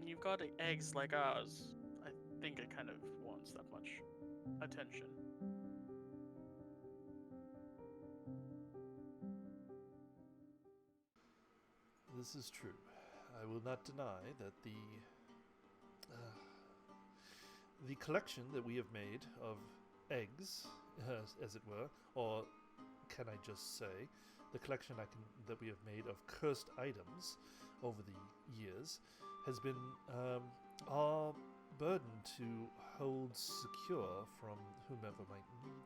when you've got eggs like ours, I think it kind of wants that much attention. This is true. I will not deny that the collection that we have made of eggs, as it were, or can I just say, the collection that we have made of cursed items over the years has been our burden to hold secure from whomever might need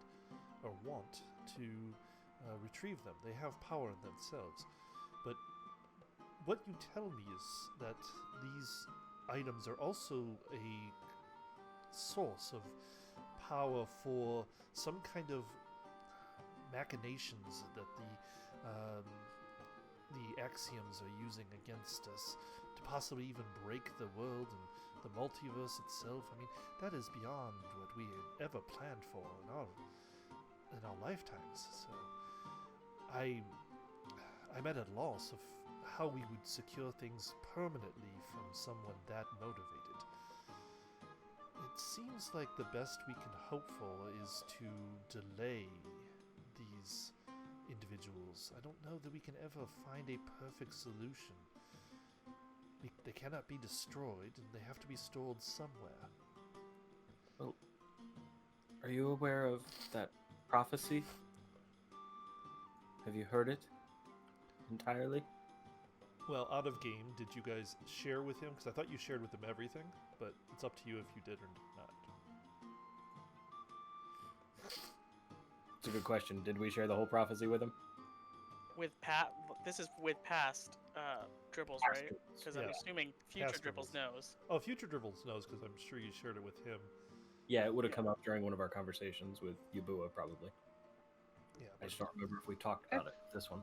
or want to retrieve them. They have power in themselves. But what you tell me is that these items are also a source of power for some kind of machinations that the axioms are using against us to possibly even break the world and the multiverse itself. I mean, that is beyond what we had ever planned for in our lifetimes. So I'm at a loss of how we would secure things permanently from someone that motivated. It seems like the best we can hope for is to delay these individuals. I don't know that we can ever find a perfect solution. They cannot be destroyed, and they have to be stored somewhere. Well, are you aware of that prophecy? Have you heard it entirely? Well, out of game, did you guys share with him? Because I thought you shared with him everything, but it's up to you if you did or not. It's a good question. Did we share the whole prophecy with him? With this is with past dribbles, Past right? dribbles, Because I'm yeah. assuming future Past dribbles knows. Oh, future Dribbles knows because I'm sure you shared it with him. Yeah, it would have come up during one of our conversations with Yubua, probably. Yeah, I just don't remember if we talked about it. This one.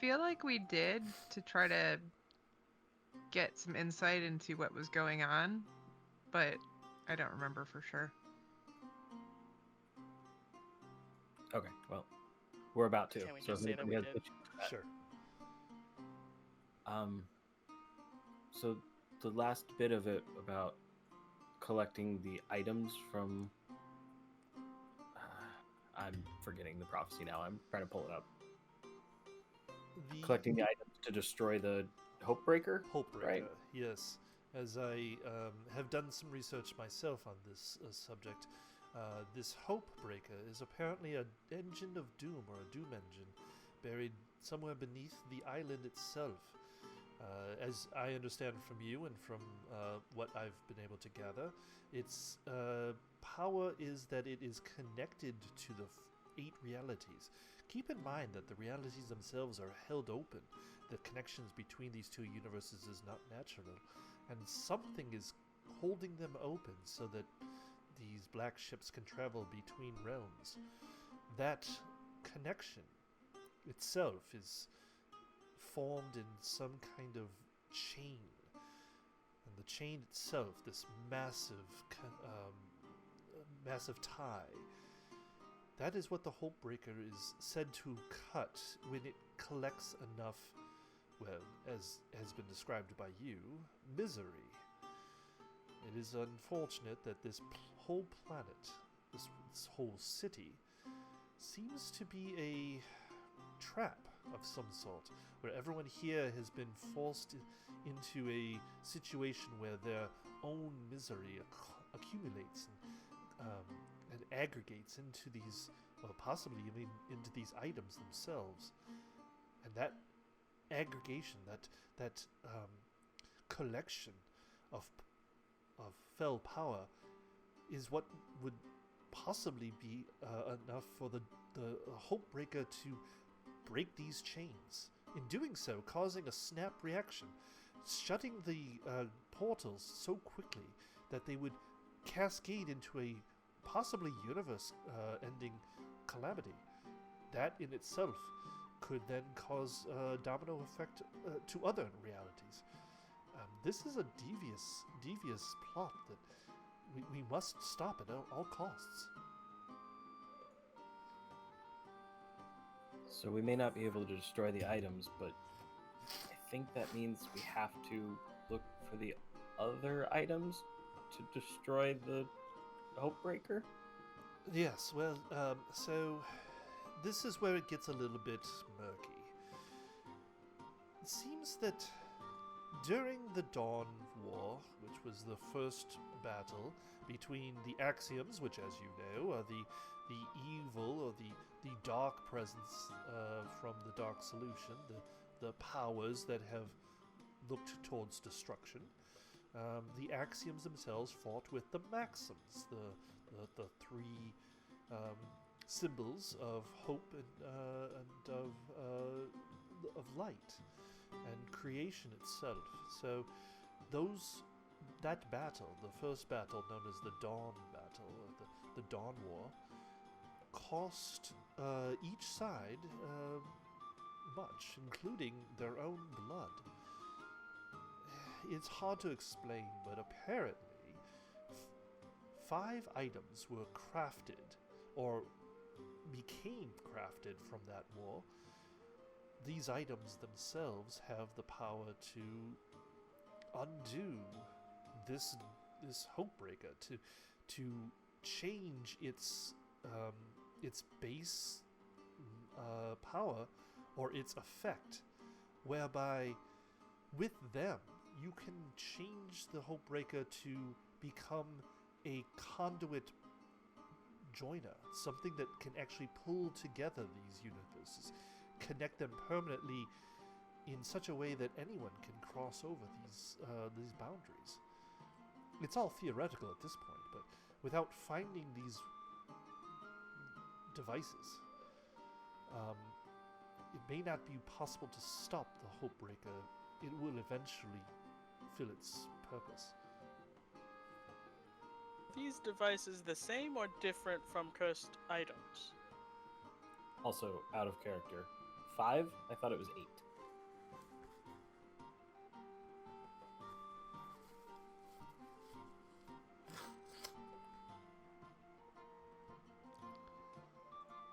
Feel like we did to try to get some insight into what was going on, but I don't remember for sure. Okay, well, we're about to. Can we just say that we did? Sure. So the last bit of it about collecting the items from... I'm forgetting the prophecy now. I'm trying to pull it up. Collecting the items to destroy the Hopebreaker? Hopebreaker, right? Yes. As I have done some research myself on this subject, this Hopebreaker is apparently an engine of doom, or a doom engine, buried somewhere beneath the island itself. As I understand from you and from what I've been able to gather, its power is that it is connected to the 8 realities. Keep in mind that the realities themselves are held open. The connections between these 2 universes is not natural, and something is holding them open so that these black ships can travel between realms. That connection itself is formed in some kind of chain, and the chain itself, this massive tie, that is what the Hopebreaker is said to cut when it collects enough, well, as has been described by you, misery. It is unfortunate that this whole planet, this whole city, seems to be a trap of some sort, where everyone here has been forced into a situation where their own misery accumulates and aggregates into these, well, possibly even into these items themselves. And that aggregation, that collection of fell power is what would possibly be enough for the Hopebreaker to break these chains. In doing so, causing a snap reaction, shutting the portals so quickly that they would cascade into a possibly universe-ending calamity. That in itself could then cause a domino effect to other realities. This is a devious plot that we must stop at all costs. So we may not be able to destroy the items, but I think that means we have to look for the other items to destroy the Hopebreaker? Yes, well, so this is where it gets a little bit murky. It seems that during the Dawn War, which was the first battle between the Axioms, which, as you know, are the evil or the dark presence from the Dark Solution, the powers that have looked towards destruction. The Axioms themselves fought with the Maxims, the three symbols of hope and of light and creation itself. So that battle, the first battle known as the Dawn Battle, or the Dawn War, cost each side much, including their own blood. It's hard to explain, but apparently 5 items were crafted or became crafted from that war. These items themselves have the power to undo this Hopebreaker, to change its base power or its effect, whereby with them you can change the Hopebreaker to become a conduit joiner, something that can actually pull together these universes, connect them permanently in such a way that anyone can cross over these boundaries. It's all theoretical at this point, but without finding these devices, it may not be possible to stop the Hopebreaker. It will eventually fill its purpose. These devices the same or different from cursed items? Also, out of character. 5? I thought it was 8.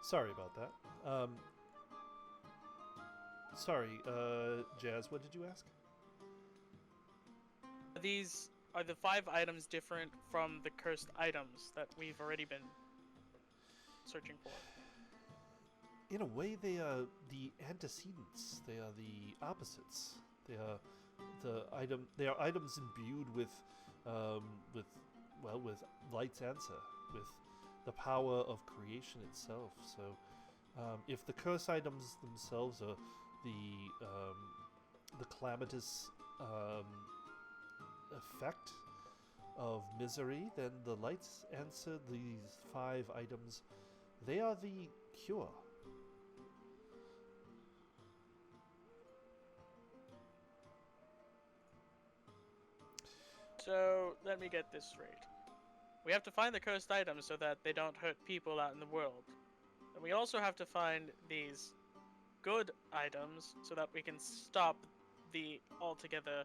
Sorry about that. Sorry, Jazz, what did you ask? These are the 5 items different from the cursed items that we've already been searching for? In a way, they are the antecedents. They are the opposites. They are They are items imbued with light's answer, with the power of creation itself. So, if the curse items themselves are the calamitous effect of misery, then the light's answer, these 5 items, they are the cure. So, let me get this straight. We have to find the cursed items so that they don't hurt people out in the world. And we also have to find these good items so that we can stop the altogether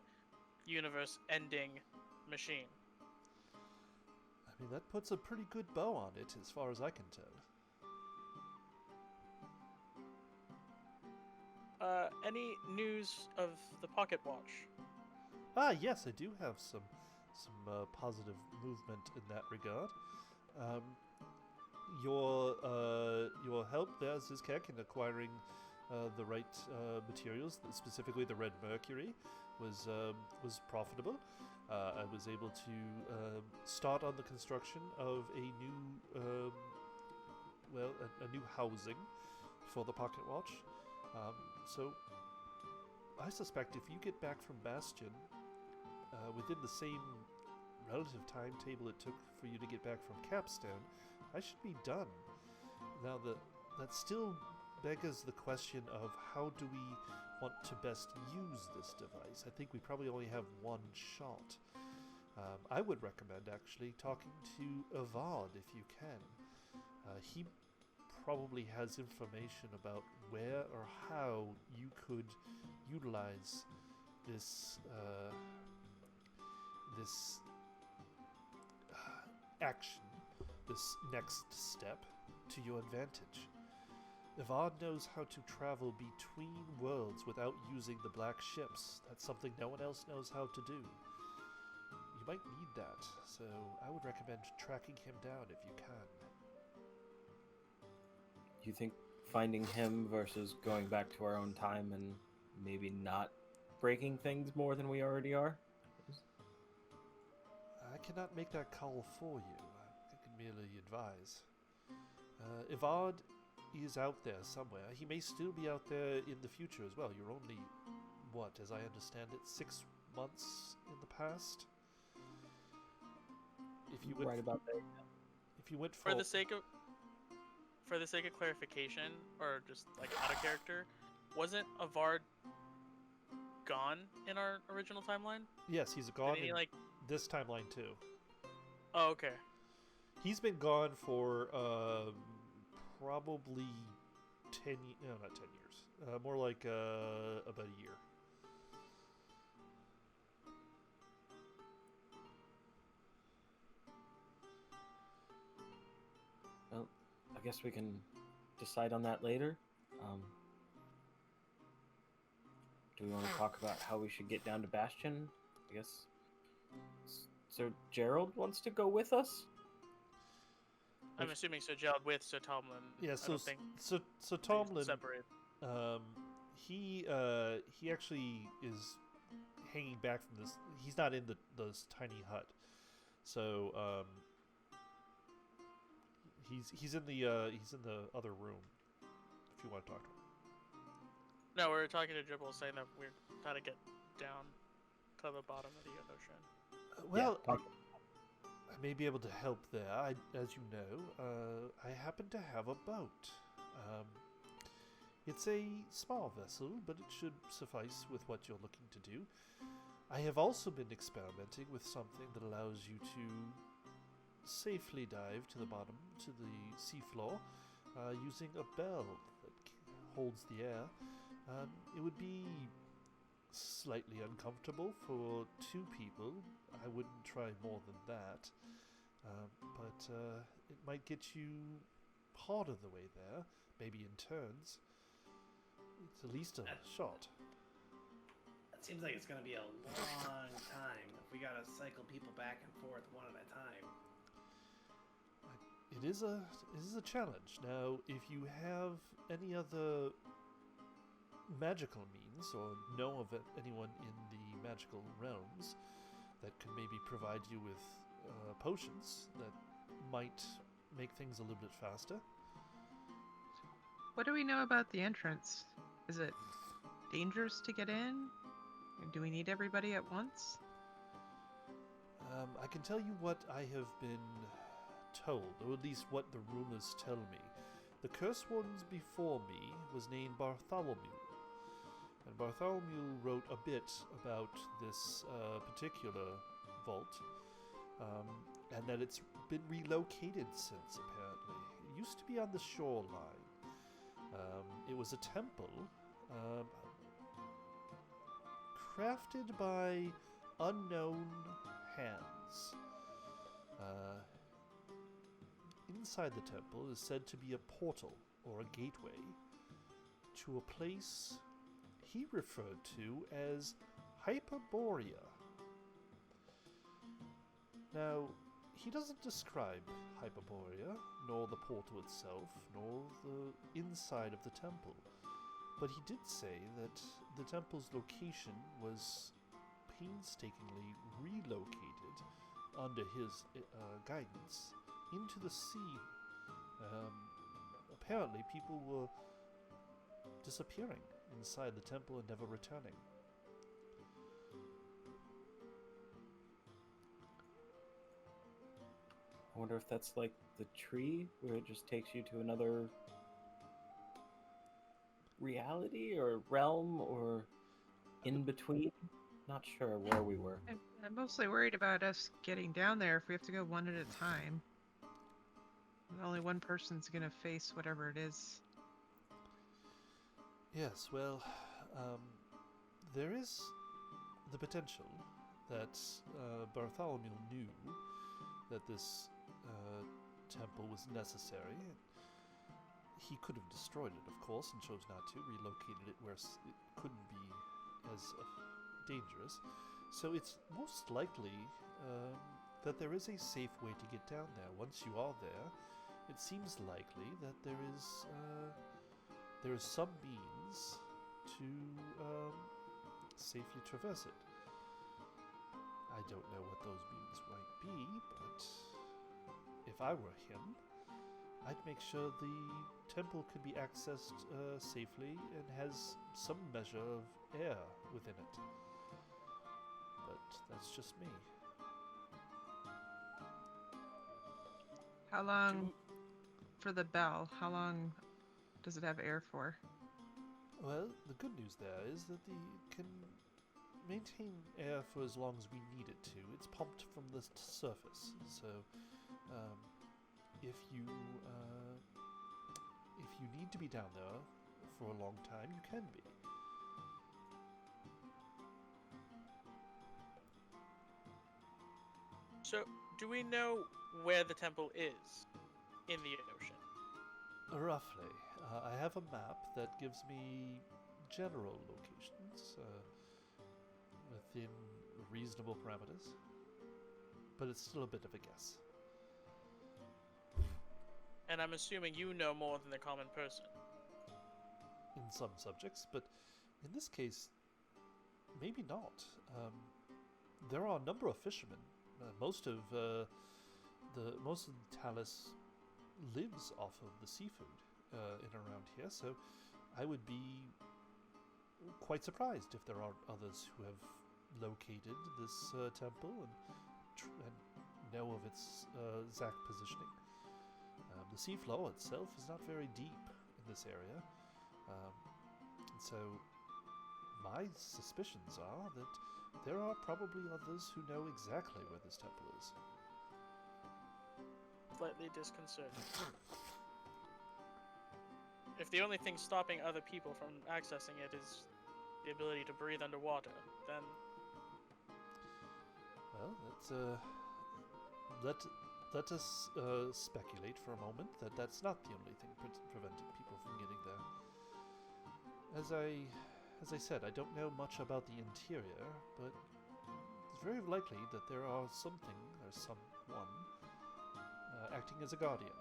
universe-ending machine. I mean, that puts a pretty good bow on it, as far as I can tell. Any news of the pocket watch? Ah, yes, I do have some positive movement in that regard. Your help there, Zizkek, in acquiring the right materials, specifically the red mercury, was profitable. I was able to start on the construction of a new, a new housing for the pocket watch. So I suspect if you get back from Bastion within the same relative timetable it took for you to get back from Capstone, I should be done. Now, that still beggars the question of how do we want to best use this device. I think we probably only have one shot. I would recommend actually talking to Avad if you can. He probably has information about where or how you could utilize this action, this next step, to your advantage. Avad knows how to travel between worlds without using the black ships. That's something no one else knows how to do. might need that, so I would recommend tracking him down if you can. Do you think finding him versus going back to our own time and maybe not breaking things more than we already are? I cannot make that call for you. I can merely advise. Ivard is out there somewhere. He may still be out there in the future as well. You're only, what, as I understand it, 6 months in the past? If you went Right about there. If you went For the sake of clarification, or just like out of character, wasn't Avard gone in our original timeline? Yes, he's gone Didn't he, in like... this timeline too. Oh, okay. He's been gone for probably 10 no, not 10 years. More like about a year. Well, I guess we can decide on that later. Do we want to talk about how we should get down to Bastion? I guess Sir Gerald wants to go with us? I'm assuming Sir Gerald with Sir Tomlin. Yeah, I so don't think so Tomlin, separate. he actually is hanging back from this. He's not in this tiny hut, so he's in the other room. If you want to talk to him. No, we were talking to Dribble, saying that we're trying to get down to the bottom of the ocean. Well, Yeah, I may be able to help there. As you know, I happen to have a boat. It's a small vessel, but it should suffice with what you're looking to do. I have also been experimenting with something that allows you to safely dive to the bottom, to the seafloor, using a bell that holds the air. It would be slightly uncomfortable for 2 people. I wouldn't try more than that. But it might get you part of the way there, maybe in turns. It's at least a shot. That seems like it's going to be a long time if we got to cycle people back and forth one at a time. It is a challenge. Now, if you have any other magical means, or know of anyone in the magical realms that could maybe provide you with potions that might make things a little bit faster. What do we know about the entrance? Is it dangerous to get in? Or do we need everybody at once? I can tell you what I have been told, or at least what the rumors tell me. The Curse Ones before me was named Bartholomew. And Bartholomew wrote a bit about this particular vault, and that it's been relocated since, apparently. It used to be on the shoreline. It was a temple crafted by unknown hands. Inside the temple is said to be a portal, or a gateway, to a place he referred to as Hyperborea. Now, he doesn't describe Hyperborea, nor the portal itself, nor the inside of the temple, but he did say that the temple's location was painstakingly relocated under his guidance into the sea. Apparently, people were disappearing inside the temple and never returning. I wonder if that's like the tree, where it just takes you to another reality or realm, or in between. Not sure where we were. I'm mostly worried about us getting down there if we have to go one at a time. Only one person's gonna face whatever it is. Yes, well, there is the potential that Bartholomew knew that this temple was necessary. He could have destroyed it, of course, and chose not to, relocated it where it couldn't be as dangerous. So it's most likely that there is a safe way to get down there. Once you are there, it seems likely that there is some means to safely traverse it. I don't know what those means might be, but if I were him, I'd make sure the temple could be accessed safely and has some measure of air within it. But that's just me. How long for the bell? How long does it have air for? Well, the good news there is that it can maintain air for as long as we need it to. It's pumped from the surface, so if you need to be down there for a long time, you can be. So, do we know where the temple is in the ocean? Roughly. I have a map that gives me general locations within reasonable parameters, but it's still a bit of a guess. And I'm assuming you know more than the common person. In some subjects, but in this case, maybe not. There are a number of fishermen. Most of the Talus lives off of the seafood in around here, so I would be quite surprised if there aren't others who have located this temple and know of its exact positioning. The seafloor itself is not very deep in this area, and so my suspicions are that there are probably others who know exactly where this temple is. Slightly disconcerting. If the only thing stopping other people from accessing it is the ability to breathe underwater, then... Well, let us speculate for a moment that that's not the only thing preventing people from getting there. As I said, I don't know much about the interior, but it's very likely that there are something or someone acting as a guardian.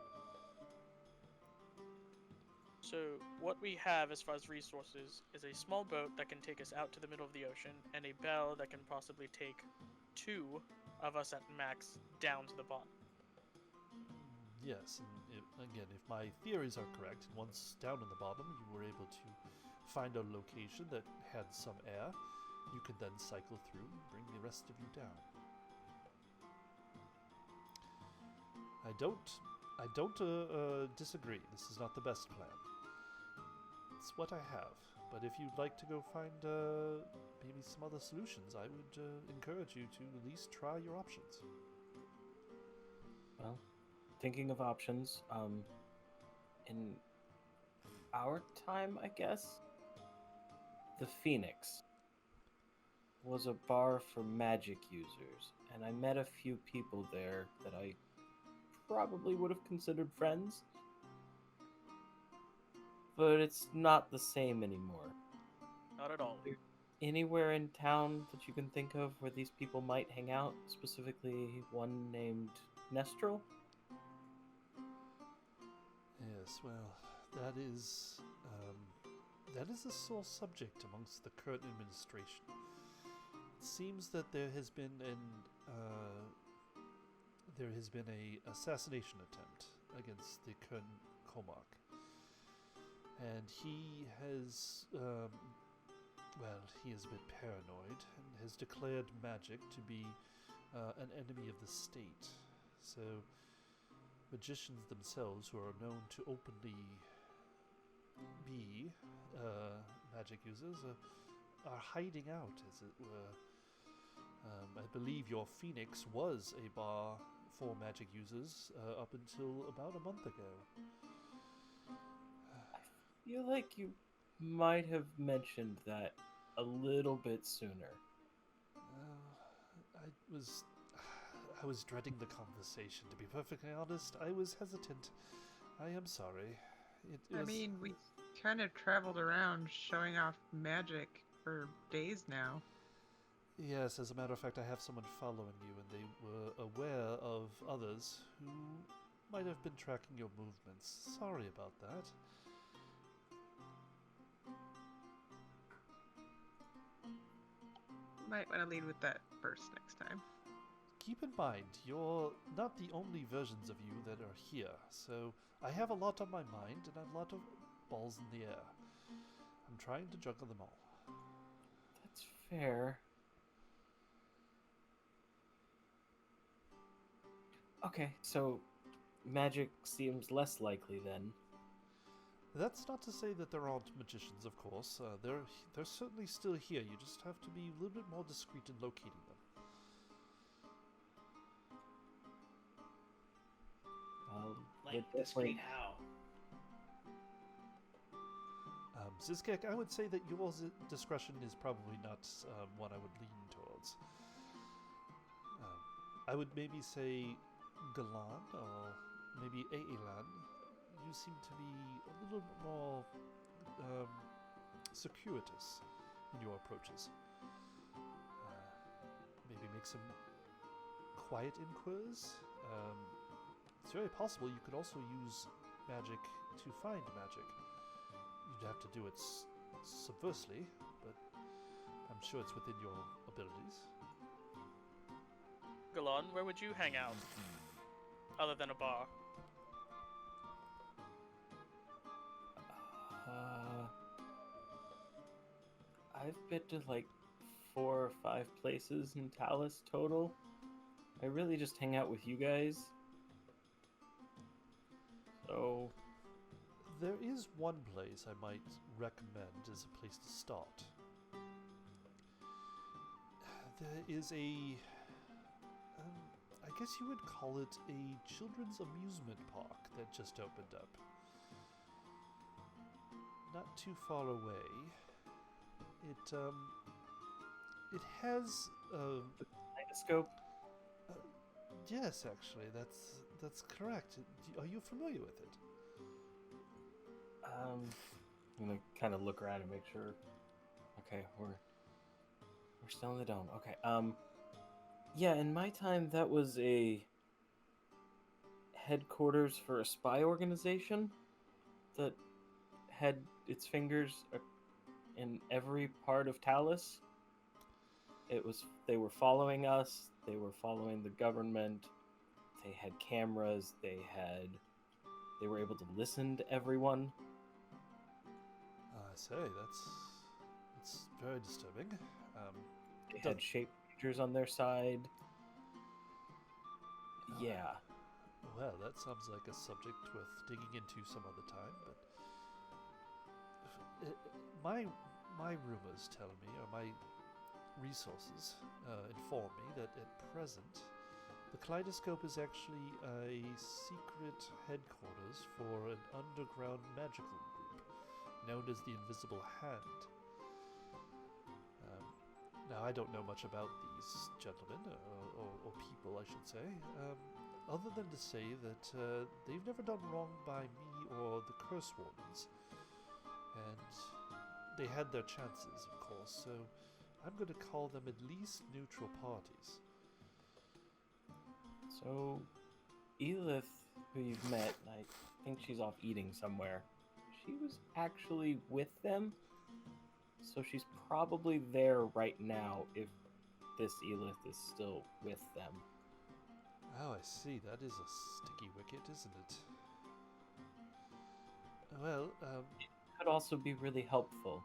So, what we have as far as resources is a small boat that can take us out to the middle of the ocean, and a bell that can possibly take 2 of us at max down to the bottom. Yes, and again, if my theories are correct, and once down in the bottom you were able to find a location that had some air, you could then cycle through and bring the rest of you down. I don't disagree. This is not the best plan. It's what I have. But if you'd like to go find maybe some other solutions, I would encourage you to at least try your options. Well, thinking of options, in our time, I guess, the Phoenix was a bar for magic users, and I met a few people there that I probably would have considered friends, but it's not the same anymore. Not at all. Anywhere in town that you can think of where these people might hang out, specifically one named Nestrel? Yes, well, that is a sore subject amongst the current administration. It seems that there has been a assassination attempt against the current Comarch, and he has he is a bit paranoid and has declared magic to be an enemy of the state. So magicians themselves, who are known to openly be magic users, are hiding out, as it were. I believe your Phoenix was a bar for magic users up until about a month ago. I feel like you might have mentioned that a little bit sooner. I was dreading the conversation, to be perfectly honest. I was hesitant. I am sorry. I mean, we kind of traveled around showing off magic for days now. Yes, as a matter of fact, I have someone following you, and they were aware of others who might have been tracking your movements. Sorry about that. Might want to lead with that first next time. Keep in mind, you're not the only versions of you that are here, so I have a lot on my mind and a lot of balls in the air. I'm trying to juggle them all. That's fair. Okay, so magic seems less likely then. That's not to say that there aren't magicians, of course. They're certainly still here. You just have to be a little bit more discreet in locating them. Like It discreet definitely- how? Zizkek, I would say that your discretion is probably not one I would lean towards. I would maybe say Galan or maybe Ailan. You seem to be a little bit more circuitous in your approaches. Maybe make some quiet inquiries. It's very possible you could also use magic to find magic. You'd have to do it subversely, but I'm sure it's within your abilities. Galon, where would you hang out? Other than a bar? I've been to like 4 or 5 places in Talus total. I really just hang out with you guys. So, There is one place I might recommend as a place to start. There is I guess you would call it a children's amusement park that just opened up. Not too far away. It has kaleidoscope. yes, actually, that's correct. Are you familiar with it? I'm gonna kind of look around and make sure. Okay, we're still in the dome. Okay. Yeah, in my time, that was a headquarters for a spy organization that had its fingers in every part of Talus. They were following us. They were following the government. They had cameras. They were able to listen to everyone. I say that's very disturbing. They had shape creatures on their side. Yeah. Well, that sounds like a subject worth digging into some other time, but my rumors tell me, or my resources inform me that at present, the Kaleidoscope is actually a secret headquarters for an underground magical group known as the Invisible Hand. Now, I don't know much about these gentlemen, or people, I should say, other than to say that they've never done wrong by me or the Curse Wardens. And they had their chances, of course, so I'm going to call them at least neutral parties. So, Elith, who you've met, I think she's off eating somewhere. She was actually with them, so she's probably there right now if this Elith is still with them. Oh, I see. That is a sticky wicket, isn't it? Well, Could also be really helpful.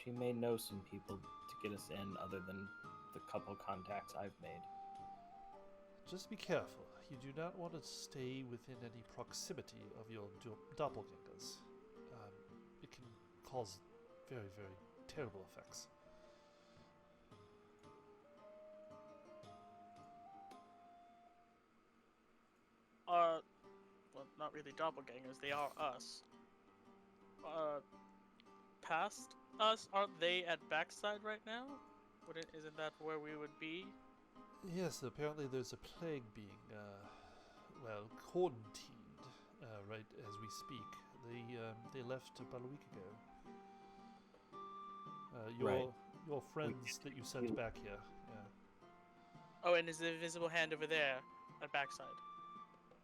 She may know some people to get us in other than the couple contacts I've made. just be careful. You do not want to stay within any proximity of your doppelgangers. It can cause very, very terrible effects. Well, not really doppelgangers, they are us. Past us, aren't they at backside right now? Isn't that where we would be? Yes, apparently there's a plague being, quarantined, right as we speak. They left about a week ago. Right. your friends that you sent back here. Yeah. Oh, and is the invisible hand over there at backside?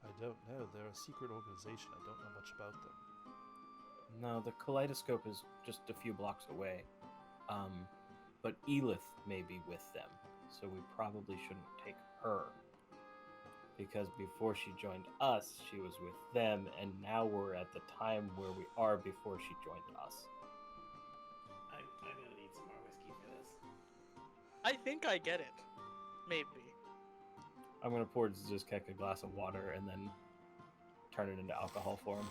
I don't know. They're a secret organization. I don't know much about them. No, the kaleidoscope is just a few blocks away. But Elith may be with them, so we probably shouldn't take her. Because before she joined us, she was with them, and now we're at the time where we are before she joined us. I'm gonna need some more whiskey for this. I think I get it. Maybe. I'm gonna pour Zizkek a glass of water and then turn it into alcohol for him.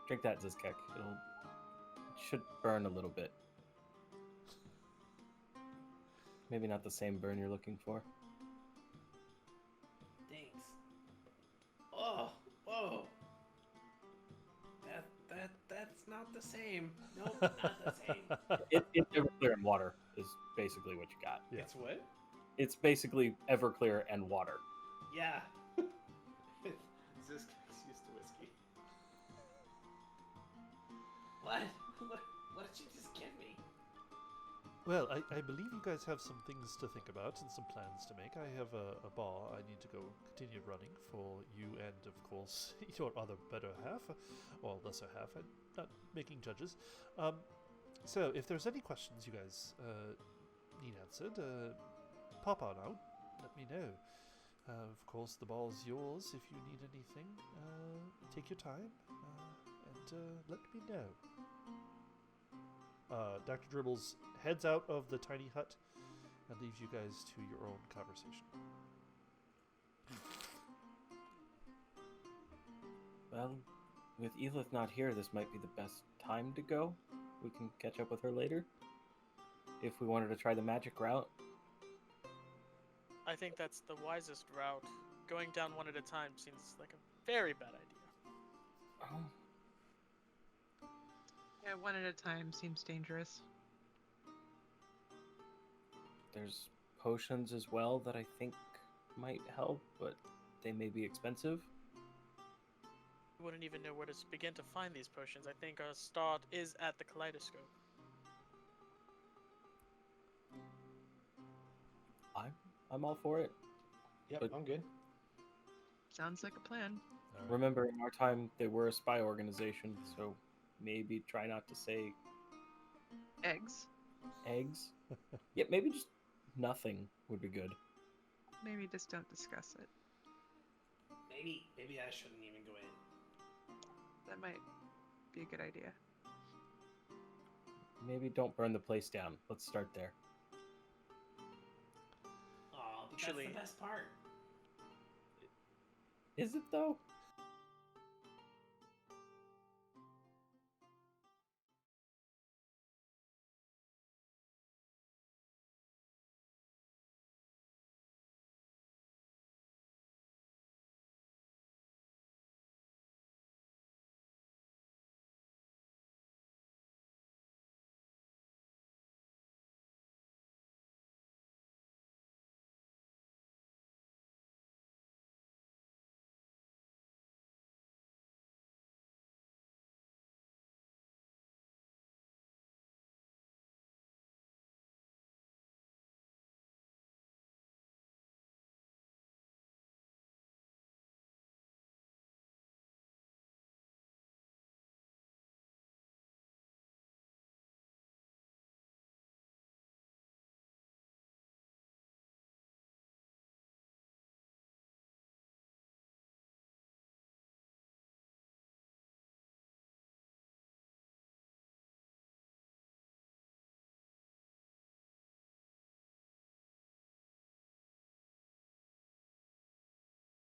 Drink that, Zizkek. It should burn a little bit. Maybe not the same burn you're looking for. Thanks. Oh, whoa. That's not the same. Nope, not the same. It's Everclear and water is basically what you got. Yeah. It's what? It's basically Everclear and water. Yeah. This guy's used to whiskey. What? What did you just give me? Well, I believe you guys have some things to think about and some plans to make. I have a bar I need to go continue running for you and, of course, your other better half, or lesser half. I'm not making judges. So, if there's any questions you guys need answered, pop on out. Let me know. Of course, the ball's yours if you need anything. Take your time and let me know. Dr. Dribbles heads out of the tiny hut and leaves you guys to your own conversation. Well, with Elith not here, this might be the best time to go. We can catch up with her later. If we wanted to try the magic route. I think that's the wisest route. Going down one at a time seems like a very bad idea. Oh, Yeah, one at a time seems dangerous. there's potions as well that I think might help, but they may be expensive. We wouldn't even know where to begin to find these potions. I think our start is at the kaleidoscope. I'm all for it. Yep, But- I'm good. Sounds like a plan. All right. Remember, in our time, they were a spy organization, so maybe try not to say Eggs. eggs. Yeah, maybe just nothing would be good. Maybe just don't discuss it. Maybe I shouldn't even go in. That might be a good idea. Maybe don't burn the place down. Let's start there. Oh, but Actually- that's the best part. Is it though?